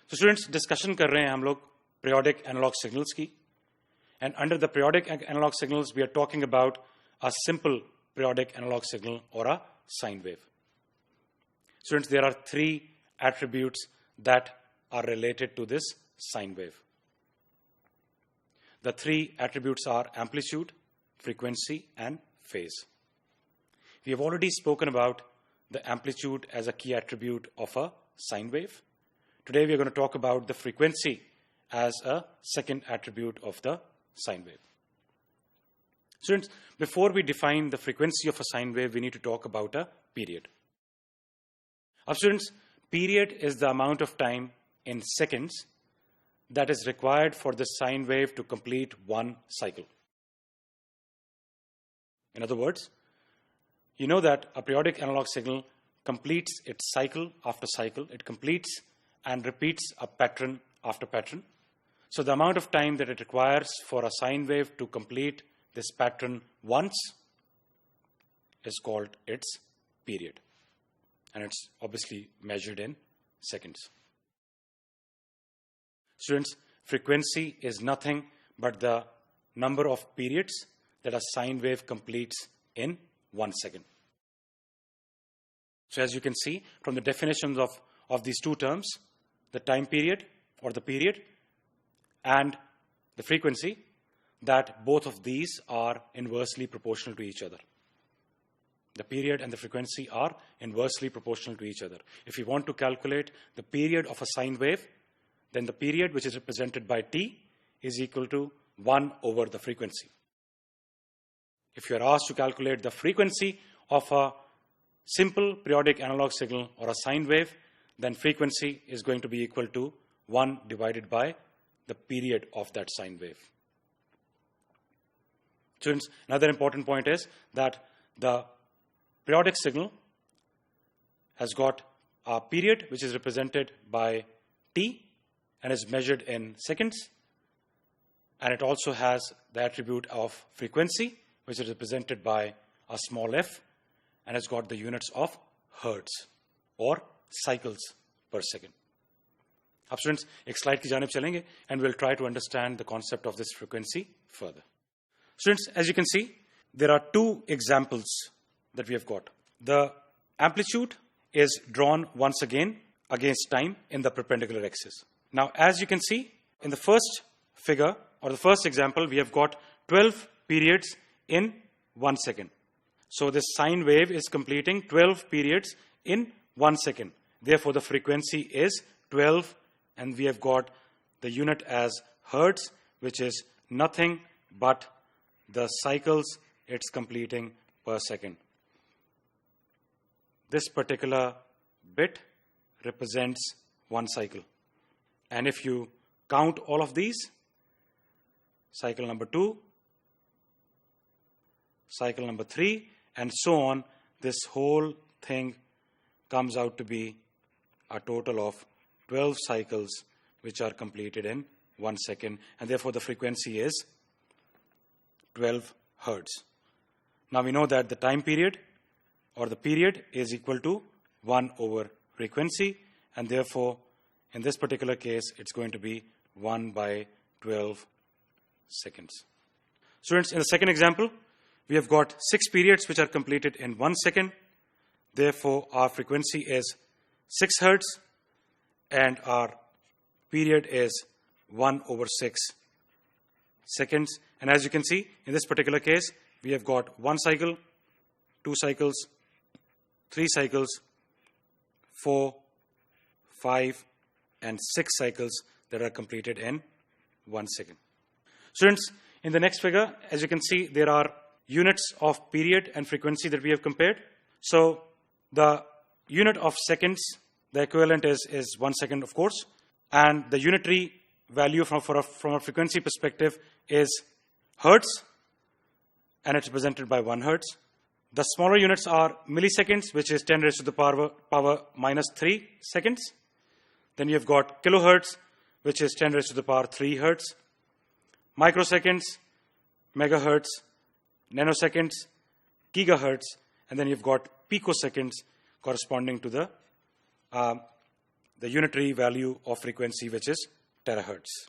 So students, discussion कर रहे हैं हम लोग periodic analog signals की. And under the periodic analog signals, we are talking about a simple periodic analog signal or a sine wave. Students, there are three attributes that are related to this sine wave. The three attributes are amplitude, frequency, and phase. We have already spoken about the amplitude as a key attribute of a sine wave. Today we are going to talk about the frequency as a second attribute of the sine wave. Students, before we define the frequency of a sine wave, we need to talk about a period. Now students, period is the amount of time in seconds that is required for the sine wave to complete one cycle. In other words, you know that a periodic analog signal completes its cycle after cycle. It completes and repeats a pattern after pattern. So the amount of time that it requires for a sine wave to complete this pattern once is called its period. And it's obviously measured in seconds. Students, frequency is nothing but the number of periods that a sine wave completes in 1 second. So as you can see from the definitions of these two terms, the time period or the period and the frequency, that both of these are inversely proportional to each other. The period and the frequency are inversely proportional to each other. If you want to calculate the period of a sine wave, then the period, which is represented by t, is equal to 1 over the frequency. If you are asked to calculate the frequency of a simple periodic analog signal or a sine wave, then frequency is going to be equal to 1 divided by the period of that sine wave. Students, another important point is that the periodic signal has got a period which is represented by t and is measured in seconds, and it also has the attribute of frequency, which is represented by a small f, and has got the units of hertz or cycles per second. Now students, एक slide की जानिब चलेंगे and we'll try to understand the concept of this frequency further. Students, as you can see, there are two examples that we have got. The amplitude is drawn once again against time in the perpendicular axis. Now, as you can see, in the first figure or the first example, we have got 12 periods in 1 second. So this sine wave is completing 12 periods in 1 second. Therefore, the frequency is 12, and we have got the unit as hertz, which is nothing but the cycles it's completing per second. This particular bit represents one cycle. And if you count all of these, cycle number 2, cycle number 3, and so on, this whole thing comes out to be a total of 12 cycles which are completed in 1 second, and therefore the frequency is 12 hertz. Now we know that the time period or the period is equal to 1 over frequency, and therefore in this particular case it's going to be 1 by 12 seconds. Students, in the second example, we have got 6 periods which are completed in 1 second. Therefore, our frequency is 6 hertz and our period is 1 over 6 seconds. And as you can see, in this particular case, we have got 1 cycle, 2 cycles, 3 cycles, 4, 5, and 6 cycles that are completed in 1 second. Students, in the next figure, as you can see, there are units of period and frequency that we have compared. So the unit of seconds, the equivalent is 1 second, of course, and the unitary value from a frequency perspective is hertz, and it's represented by 1 hertz. The smaller units are milliseconds, which is 10 raised to the power minus 3 seconds. Then you've got kilohertz, which is 10 raised to the power 3 hertz. Microseconds, megahertz, nanoseconds, gigahertz, and then you've got picoseconds corresponding to the the unitary value of frequency, which is terahertz.